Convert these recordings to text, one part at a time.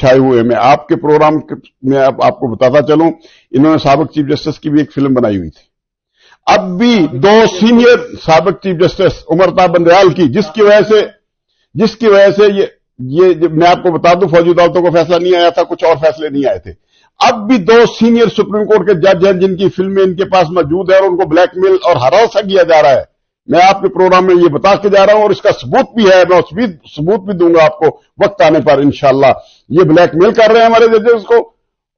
छाए हुए हैं। मैं आपके प्रोग्राम में अब आपको बताता चलूं, इन्होंने साबिक चीफ जस्टिस की भी एक फिल्म बनाई हुई थी। अब भी 2 सीनियर साबिक चीफ जस्टिस उमर ता बंदयाल की, जिसकी वजह से ये मैं आपको बता दूं, फौजी अदालतों का फैसला नहीं आया था, कुछ और फैसले नहीं आए थे। अब भी 2 सीनियर सुप्रीम कोर्ट के जज हैं जिनकी फिल्में इनके पास मौजूद है और उनको ब्लैकमेल और हरासा किया जा रहा है। मैं आपके प्रोग्राम में ये बता के जा रहा हूं और इसका सबूत भी है, मैं उस सबूत भी दूंगा आपको वक्त आने पर इंशाअल्लाह। ये ब्लैकमेल कर रहे हैं हमारे जजेस को,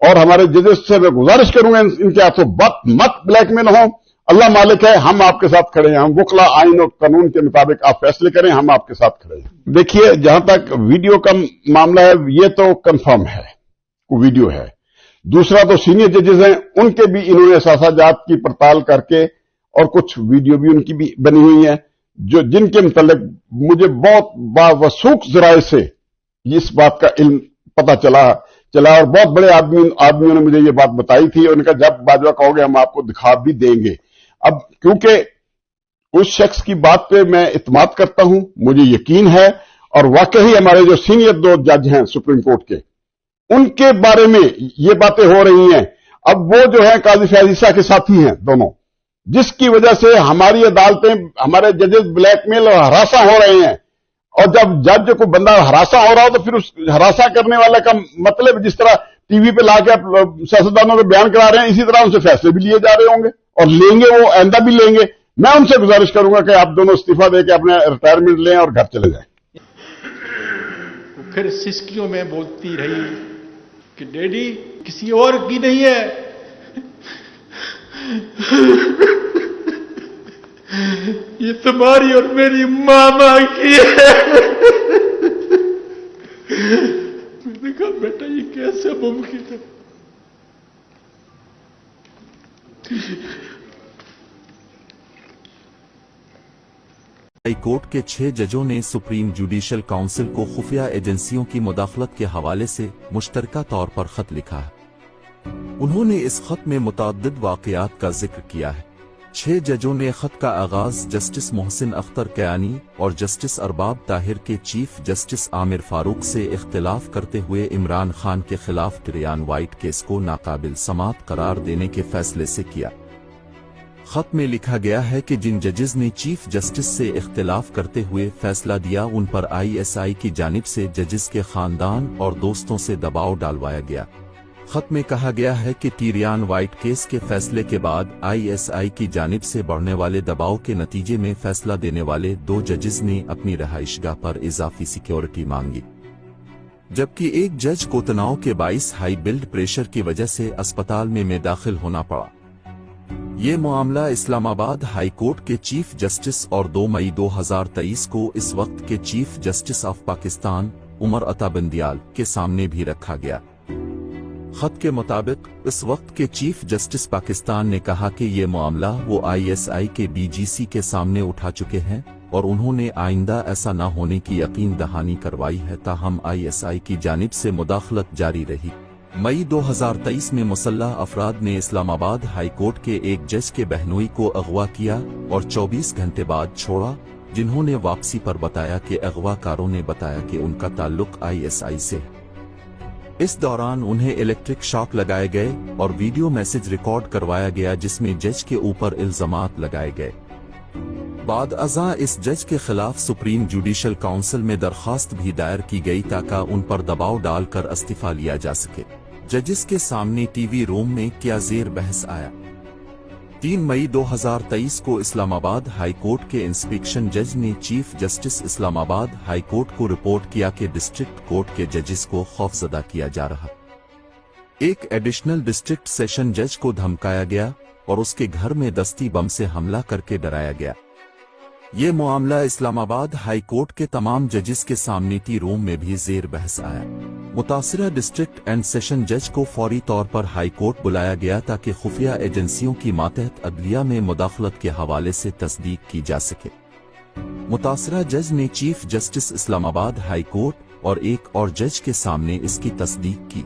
और हमारे जजेस से मैं गुजारिश करूंगा इनके हाथों मत ब्लैकमेल हो। अल्लाह मालिक है, हम आपके साथ खड़े हैं। हम वकला आइन और कानून के मुताबिक आप फैसले करें, हम आपके साथ खड़े हैं। देखिए, जहां तक वीडियो का मामला है, ये तो कंफर्म है, वीडियो है। दूसरा, तो सीनियर जजेस हैं, उनके भी इन्होंने सासाजात की पड़ताल करके, और कुछ वीडियो भी उनकी भी बनी हुई है, जिनके मुतालिक मुझे बहुत बावसूख जराए से इस बात का इल्म पता चला, और बहुत बड़े आदमियों ने मुझे ये बात बताई थी। उनका जब बाजवा कहोगे हम आपको दिखा भी देंगे। अब क्योंकि उस शख्स की बात पे मैं इत्मीनान करता हूं, मुझे यकीन है, और वाकई हमारे जो सीनियर 2 जज हैं सुप्रीम कोर्ट के, उनके बारे में ये बातें हो रही हैं। अब वो जो है काजी फैज ईसा के साथी हैं दोनों, जिसकी वजह से हमारी अदालतें, हमारे जजेस ब्लैकमेल और हरासा हो रहे हैं। और जब जज को बंदा हरासा हो रहा हो, तो फिर उस हरासा करने वाले का मतलब, जिस तरह टीवी पे लाके सियासतदानों के बयान करा रहे हैं, इसी तरह उनसे फैसले भी लिए जा रहे होंगे और लेंगे, वो आइंदा भी लेंगे। मैं उनसे गुजारिश करूंगा कि आप दोनों इस्तीफा देके अपने रिटायरमेंट लें और घर चले जाएं। फिर सिसकियों में बोलती रही कि डैडी किसी और की नहीं है, ये तुम्हारी और मेरी मामा की है। मैंने कहा बेटा ये कैसे मुमकिन है? हाई कोर्ट के 6 जजों ने सुप्रीम जुडिशल काउंसिल को खुफिया एजेंसियों की मुदाखलत के हवाले से मुश्तरका तौर पर खत लिखा है। उन्होंने इस खत में मुतअद्दिद वाक़यात का जिक्र किया है। 6 जजों ने खत का आगाज जस्टिस मोहसिन अख्तर कयानी और जस्टिस अरबाब ताहिर के चीफ जस्टिस आमिर फारूक से इख्तिलाफ करते हुए इमरान खान के खिलाफ टिरियान वाइट केस को नाकाबिल समात करार देने के फैसले से किया। खत में लिखा गया है कि जिन जजेस ने चीफ जस्टिस से इख्तिलाफ करते हुए फैसला दिया, उन पर ISI की जानिब से जजेस के खानदान और दोस्तों से दबाव डालवाया गया। खत में कहा गया है कि टिरियान वाइट केस के फैसले के बाद ISI की जानिब से बढ़ने वाले दबाव के नतीजे में फैसला देने वाले 2 जजेस ने अपनी रहाइशगाह पर इजाफी सिक्योरिटी मांगी, जबकि एक जज को तनाव के बाइस हाई ब्लड प्रेशर की वजह से अस्पताल में दाखिल होना पड़ा। ये मामला इस्लामाबाद हाई कोर्ट के चीफ जस्टिस और 2 मई 2023 को इस वक्त के chief justice of Pakistan Umar Ata Bandial के सामने भी रखा गया। खत के मुताबिक इस वक्त के चीफ जस्टिस पाकिस्तान ने कहा कि ये मामला वो ISI के BGC के सामने उठा चुके हैं और उन्होंने आइंदा ऐसा न होने की यकीन दहानी करवाई है, ताहम ISI की जानिब से मुदाखलत जारी रही। मई 2023 में मुसल्लह अफराद ने इस्लामाबाद हाई कोर्ट के एक जज के बहनोई को अगवा किया और 24 घंटे बाद छोड़ा, जिन्होंने वापसी पर बताया कि अगवाकारों ने बताया कि उनका ताल्लुक ISI से है। इस दौरान उन्हें इलेक्ट्रिक शॉक लगाए गए और वीडियो मैसेज रिकॉर्ड करवाया गया जिसमें जज के ऊपर इल्जामात लगाए गए। बाद अज़ा इस जज के खिलाफ सुप्रीम जुडिशल काउंसिल में दरखास्त भी दायर की गई ताकि उन पर दबाव डालकर इस्तीफा लिया जा सके। जजेस के सामने टीवी रूम में क्या ज़ेर बहस आया। 3 मई 2023 को इस्लामाबाद हाई कोर्ट के इंस्पेक्शन जज ने chief justice Islamabad high court को रिपोर्ट किया कि डिस्ट्रिक्ट कोर्ट के जजेस को खौफजदा किया जा रहा। एक एडिशनल डिस्ट्रिक्ट सेशन जज को धमकाया गया और उसके घर में दस्ती बम से हमला करके डराया गया। ये मामला इस्लामाबाद हाई कोर्ट के तमाम जजेस के सामने टी रूम में भी ज़ेर बहस आया। मुतासिरा डिस्ट्रिक्ट एंड सेशन जज को फौरी तौर पर हाई कोर्ट बुलाया गया ताकि खुफिया एजेंसियों की मातहत अदलिया में मुदाखलत के हवाले से तस्दीक की जा सके। मुतासिरा जज ने chief justice Islamabad high court और एक और जज के सामने इसकी तस्दीक की।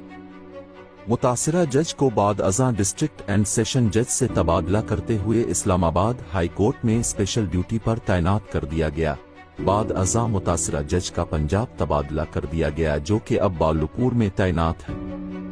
मुतासिरा जज को बाद अज़ां डिस्ट्रिक्ट एंड सेशन जज से तबादला करते हुए इस्लामाबाद हाई कोर्ट में स्पेशल ड्यूटी पर तैनात कर दिया गया, बाद अज़ा मुतासिरा जज का पंजाब तबादला कर दिया गया, जो कि अब बालुपुर में तैनात है।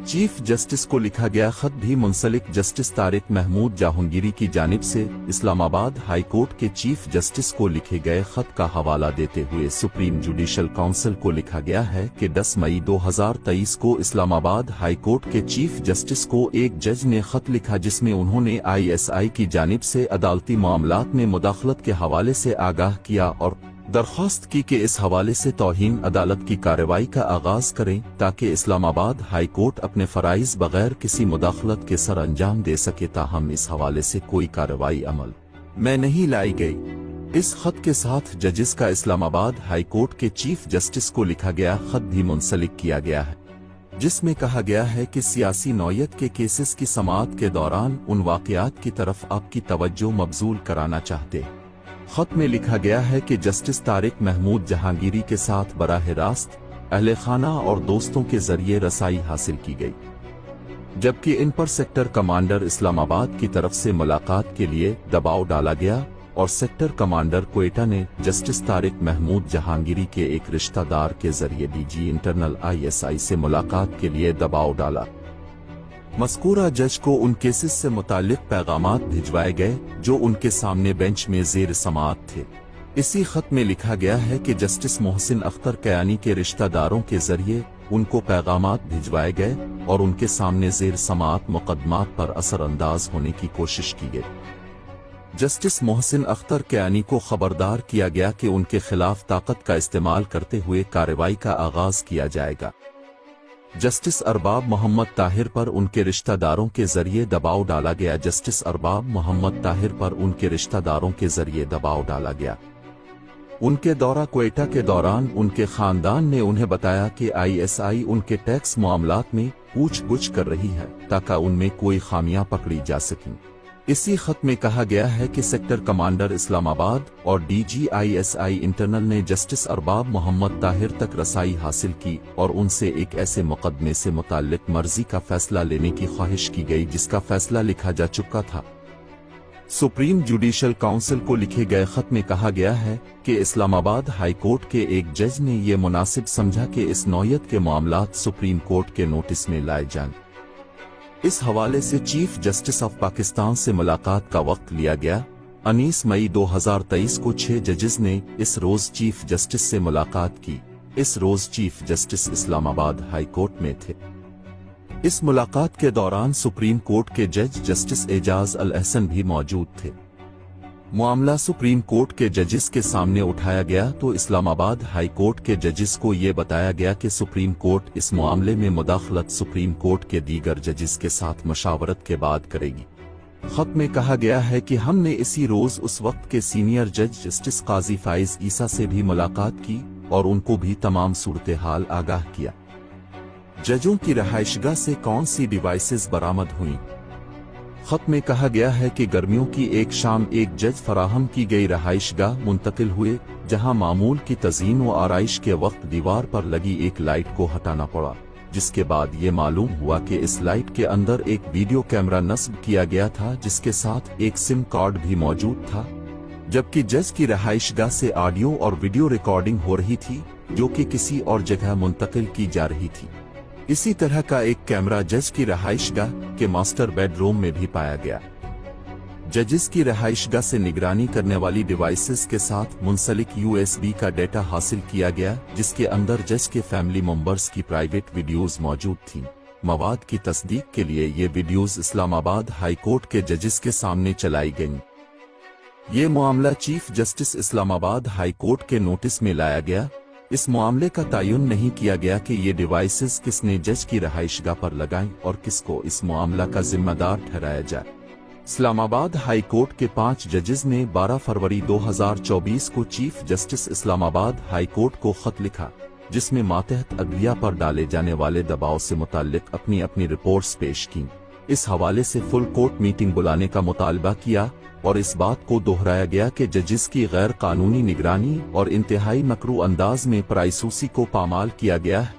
चीफ जस्टिस को लिखा गया खत भी मुंसलिक जस्टिस तारिक महमूद जहांगीरी की जानिब से इस्लामाबाद हाई कोर्ट के चीफ जस्टिस को लिखे गए खत का हवाला देते हुए सुप्रीम जुडिशल काउंसिल को लिखा गया है कि 10 मई 2023 को इस्लामाबाद हाई कोर्ट के चीफ जस्टिस को एक जज ने खत लिखा, जिसमें उन्होंने ISI की जानिब से अदालती मामलात में मुदाखलत के हवाले से आगाह किया और दरख्वास्त की कि इस हवाले से तौहीन अदालत की कार्रवाई का आगाज करें, ताकि इस्लामाबाद हाई कोर्ट अपने फराइज बगैर किसी मुदाखलत के सर अंजाम दे सके। ताहम इस हवाले से कोई कार्रवाई अमल में नहीं लाई गई। इस खत के साथ जजेस का इस्लामाबाद हाई कोर्ट के चीफ जस्टिस को लिखा गया खत भी मुंसलिक किया गया है, जिसमें कहा गया है कि सियासी नौयत के केसेस की समाअत के दौरान उन वाक़यात की तरफ आपकी तवज्जो मबजूल कराना चाहते। खत में लिखा गया है कि जस्टिस तारिक महमूद जहांगीरी के साथ बराह रास्त अहले खाना और दोस्तों के जरिए रसाई हासिल की गई, जबकि इन पर सेक्टर कमांडर इस्लामाबाद की तरफ से मुलाकात के लिए दबाव डाला गया और सेक्टर कमांडर क्वेटा ने जस्टिस तारिक महमूद जहांगीरी के एक रिश्तेदार के जरिए DG इंटरनल ISI से मुलाकात के लिए दबाव डाला। मज़कूरा जज को उन केसेस से मुताल्लिक पैगामात भिजवाए गए जो उनके सामने बेंच में ज़ेर समाअत थे। इसी खत में लिखा गया है कि जस्टिस मोहसिन अख्तर कयानी के रिश्तेदारों के जरिए उनको पैगामात भिजवाए गए और उनके सामने ज़ेर समाअत मुकदमात पर असरअंदाज होने की कोशिश की गई। जस्टिस मोहसिन अख्तर कयानी को खबरदार किया गया कि उनके खिलाफ ताकत का इस्तेमाल करते हुए कार्रवाई का आगाज किया जाएगा। जस्टिस अरबाब मोहम्मद ताहिर पर उनके रिश्तेदारों के जरिए दबाव डाला गया। जस्टिस अरबाब मोहम्मद ताहिर पर उनके रिश्तेदारों के जरिए दबाव डाला गया। उनके दौरा क्वेटा के दौरान उनके खानदान ने उन्हें बताया कि ISI उनके टैक्स मामलात में पूछ-गुछ कर रही है ताकि उनमें कोई खामियां पकड़ी जा सकें। इसी खत में कहा गया है कि सेक्टर कमांडर इस्लामाबाद और DG ISI इंटरनल ने जस्टिस अरबाब मोहम्मद ताहिर तक रसाई हासिल की और उनसे एक ऐसे मुकदमे से मुताल्लिक मर्जी का फैसला लेने की ख्वाहिश की गई जिसका फैसला लिखा जा चुका था। सुप्रीम जुडिशल काउंसिल को लिखे गए खत में कहा गया है कि इस्लामाबाद हाई कोर्ट के एक जज ने ये मुनासिब समझा कि इस नौयत के मामलात सुप्रीम कोर्ट के नोटिस में लाए जाएं। इस हवाले से चीफ जस्टिस ऑफ पाकिस्तान से मुलाकात का वक्त लिया गया। 19 मई 2023 को 6 जजेस ने इस रोज चीफ जस्टिस से मुलाकात की। इस रोज chief justice Islamabad high court में थे। इस मुलाकात के दौरान सुप्रीम कोर्ट के जज जस्टिस एजाज अल अहसन भी मौजूद थे। मामला सुप्रीम कोर्ट के जजेस के सामने उठाया गया तो इस्लामाबाद हाई कोर्ट के जजेस को ये बताया गया कि सुप्रीम कोर्ट इस मामले में मुदाखलत सुप्रीम कोर्ट के दीगर जजेस के साथ मशावरत के बाद करेगी। खत में कहा गया है कि हमने इसी रोज उस वक्त के सीनियर जज जस्टिस काजी फाइज ईसा से भी मुलाकात की और उनको भी तमाम सूरत हाल आगाह किया। जजों की रहायशगाह से कौन सी डिवाइसेस बरामद हुई। खत में कहा गया है कि गर्मियों की एक शाम एक जज फराहम की गई रहायशगाह मुंतकिल हुए, जहां मामूल की तज़ीन व आराइश के वक्त दीवार पर लगी एक लाइट को हटाना पड़ा, जिसके बाद ये मालूम हुआ कि इस लाइट के अंदर एक वीडियो कैमरा नस्ब किया गया था जिसके साथ एक सिम कार्ड भी मौजूद था, जबकि जज की रहायशगाह से ऑडियो और वीडियो रिकॉर्डिंग हो रही थी जो कि किसी और जगह मुंतकिल की जा रही थी। इसी तरह का एक कैमरा जज की रहायशगाह के मास्टर बेडरूम में भी पाया गया। जजेस की रहायशगाह से निगरानी करने वाली डिवाइसेस के साथ मुंसलिक USB का डेटा हासिल किया गया, जिसके अंदर जज के फैमिली मेंबर्स की प्राइवेट वीडियोस मौजूद थीं। मवाद की तस्दीक के लिए ये वीडियोस इस्लामाबाद हाई कोर्ट के जजेस के सामने चलाई गईं। ये मामला chief justice Islamabad high court के नोटिस में लाया गया। इस मामले का तयन नहीं किया गया कि ये डिवाइसेस किसने जज की रहायशगाह पर लगाईं और किसको इस मामला का जिम्मेदार ठहराया जाए। इस्लामाबाद हाई कोर्ट के 5 जजेस ने 12 फरवरी 2024 को chief justice Islamabad high court को खत लिखा, जिसमें मातहत अदलिया पर डाले जाने वाले दबाव से मुताल्लिक अपनी अपनी रिपोर्ट्स पेश की। इस हवाले से फुल कोर्ट मीटिंग बुलाने का मुतालबा किया और इस बात को दोहराया गया कि जजेस की गैर कानूनी निगरानी और इंतहाई मकरू अंदाज में प्राइसूसी को पामाल किया गया है।